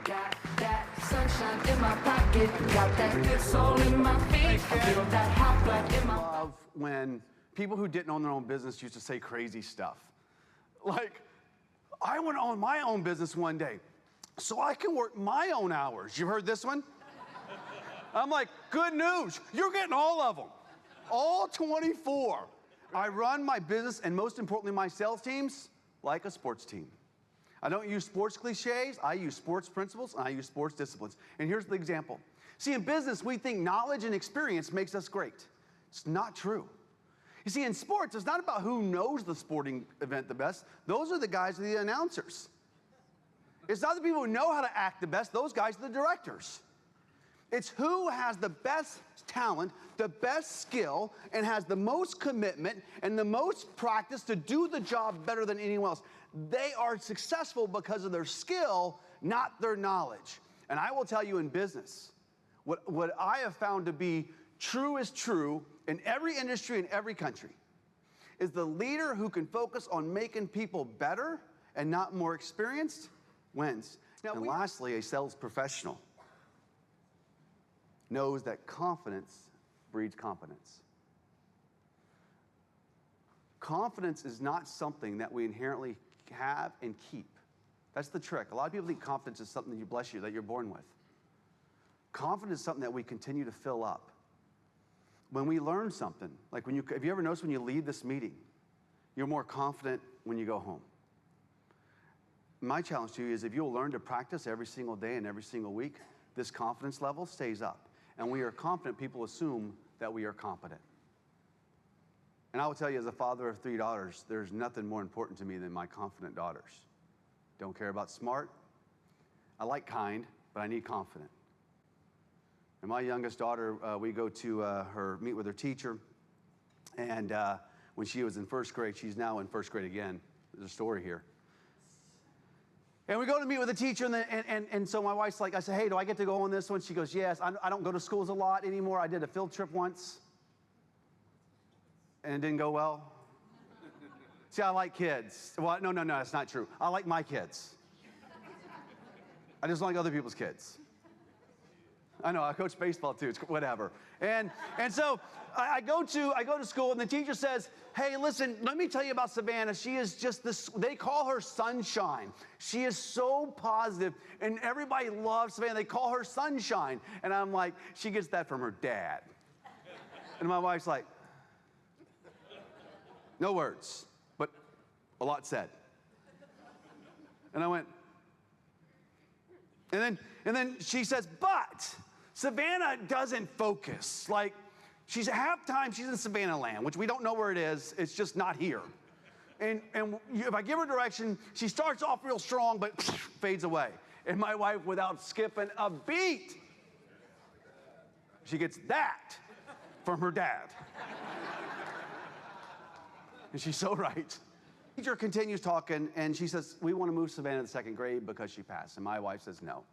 Got that sunshine in my pocket, got that good soul in my feet, feel that hot blood in my... I love when people who didn't own their own business used to say crazy stuff. Like, I want to own my own business one day so I can work my own hours. You heard this one? I'm like, good news, you're getting all of them, all 24. I run my business and most importantly my sales teams like a sports team. I don't use sports cliches, I use sports principles, and I use sports disciplines. And here's the example. See, in business, we think knowledge and experience makes us great. It's not true. You see, in sports, it's not about who knows the sporting event the best. Those are the guys who are the announcers. It's not the people who know how to act the best. Those guys are the directors. It's who has the best talent, the best skill, and has the most commitment and the most practice to do the job better than anyone else. They are successful because of their skill, not their knowledge. And I will tell you in business, what I have found to be true is true in every industry, in every country, is the leader who can focus on making people better and not more experienced wins. Now, and lastly, a sales professional knows that confidence breeds competence. Confidence is not something that we inherently have and keep. That's the trick. A lot of people think confidence is something that you're born with. Confidence is something that we continue to fill up. When we learn something, like have you ever noticed when you leave this meeting, you're more confident when you go home? My challenge to you is if you'll learn to practice every single day and every single week, this confidence level stays up. And when we are confident, people assume that we are competent. And I will tell you, as a father of 3 daughters, there's nothing more important to me than my confident daughters. Don't care about smart. I like kind, but I need confident. And my youngest daughter, we go to meet with her teacher. And when she was in first grade, she's now in first grade again. There's a story here. And we go to meet with the teacher, and so my wife's like, I said, hey, do I get to go on this one? She goes, yes. I don't go to schools a lot anymore. I did a field trip once, and it didn't go well. See, I like kids. Well, no, that's not true. I like my kids. I just don't like other people's kids. I know, I coach baseball too, it's whatever. And so I go to school and the teacher says, hey, listen, let me tell you about Savannah. She is just this, they call her sunshine. She is so positive and everybody loves Savannah. They call her sunshine. And I'm like, she gets that from her dad. And my wife's like, no words, but a lot said. And I went, and then she says, but Savannah doesn't focus. Like, she's half time she's in Savannah land, which we don't know where it is. It's just not here. And if I give her direction, she starts off real strong, but fades away. And my wife, without skipping a beat, she gets that from her dad. And she's so right. The teacher continues talking, and she says, we want to move Savannah to second grade because she passed. And my wife says no.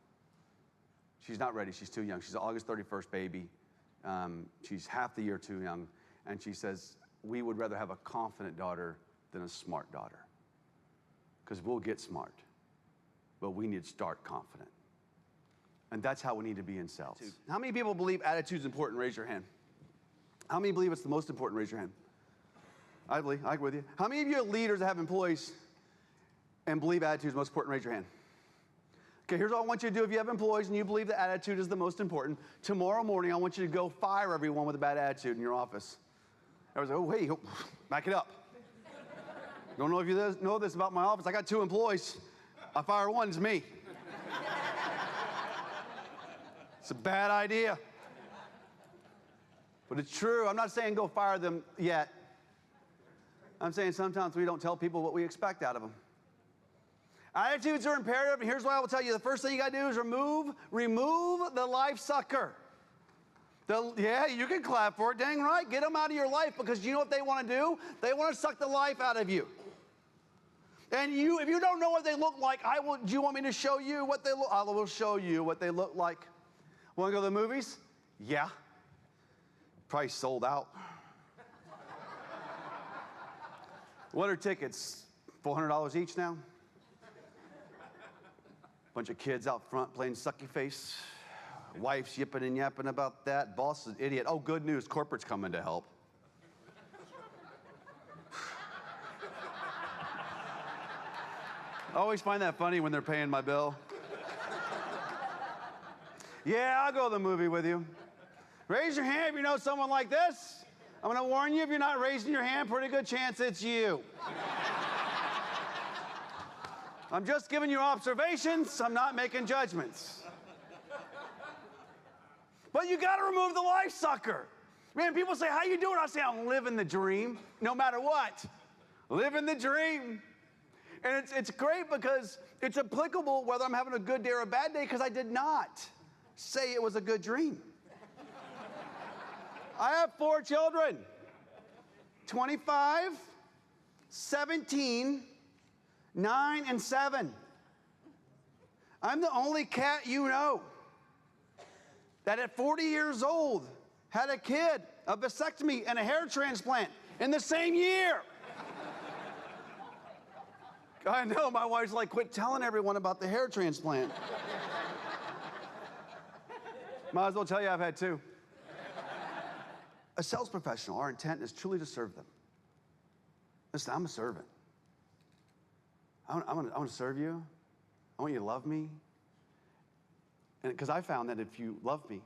She's not ready. She's too young. She's an August 31st baby. She's half the year too young. And she says, we would rather have a confident daughter than a smart daughter. Because we'll get smart, but we need to start confident. And that's how we need to be in sales. How many people believe attitude is important? Raise your hand. How many believe it's the most important? Raise your hand. I believe, I agree with you. How many of you are leaders that have employees and believe attitude is most important? Raise your hand. Okay, here's what I want you to do. If you have employees and you believe that attitude is the most important, tomorrow morning I want you to go fire everyone with a bad attitude in your office. Everyone's like, oh, hey, back it up. Don't know if you know this about my office. I got 2 employees. I fire one, it's me. It's a bad idea. But it's true. I'm not saying go fire them yet. I'm saying sometimes we don't tell people what we expect out of them. Attitudes are imperative, and here's what I will tell you. The first thing you got to do is remove the life sucker. Yeah, you can clap for it. Dang right. Get them out of your life, because you know what they want to do? They want to suck the life out of you. And if you don't know what they look like, do you want me to show you what they look? I will show you what they look like. Want to go to the movies? Yeah. Probably sold out. What are tickets? $400 each now? Bunch of kids out front playing sucky face. Wife's yipping and yapping about that. Boss is an idiot. Oh, good news, corporate's coming to help. I always find that funny when they're paying my bill. Yeah, I'll go to the movie with you. Raise your hand if you know someone like this. I'm gonna warn you, if you're not raising your hand, pretty good chance it's you. I'm just giving you observations, I'm not making judgments. But you gotta remove the life sucker. Man, people say, how you doing? I say, I'm living the dream, no matter what. Living the dream. And it's great because it's applicable whether I'm having a good day or a bad day, because I did not say it was a good dream. I have 4 children, 25, 17, 9, and 7. I'm the only cat you know that at 40 years old had a kid, a vasectomy, and a hair transplant in the same year. I know, my wife's like, quit telling everyone about the hair transplant. Might as well tell you I've had 2. A sales professional, our intent is truly to serve them. Listen, I'm a servant. I want to serve you. I want you to love me. And because I found that if you love me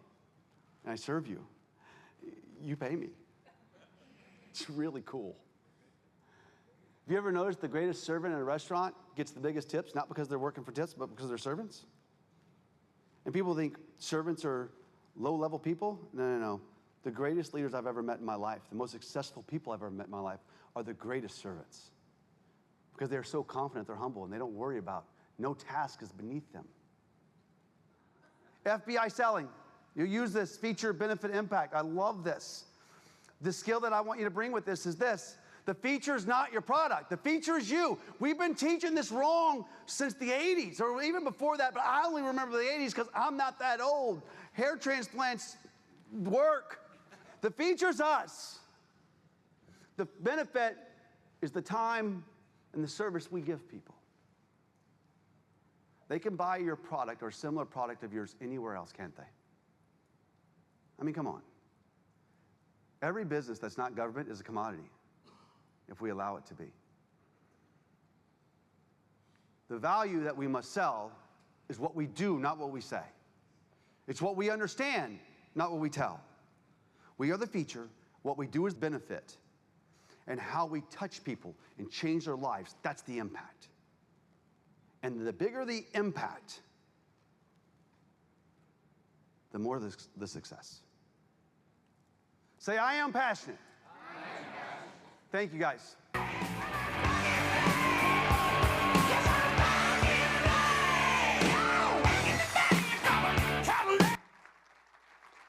and I serve you, you pay me. It's really cool. Have you ever noticed the greatest servant in a restaurant gets the biggest tips, not because they're working for tips, but because they're servants? And people think servants are low-level people. No. The greatest leaders I've ever met in my life, the most successful people I've ever met in my life, are the greatest servants. Because they're so confident, they're humble, and they don't worry about, no task is beneath them. FBI selling. You use this, feature, benefit, impact. I love this. The skill that I want you to bring with this is this. The feature is not your product. The feature is you. We've been teaching this wrong since the 80s, or even before that, but I only remember the 80s because I'm not that old. Hair transplants work. The feature's us. The benefit is the time and the service we give people. They can buy your product or a similar product of yours anywhere else, can't they? I mean, come on. Every business that's not government is a commodity, if we allow it to be. The value that we must sell is what we do, not what we say. It's what we understand, not what we tell. We are the feature. What we do is benefit. And how we touch people and change their lives, that's the impact. And the bigger the impact, the more the success. Say, I am passionate. Thank you, guys.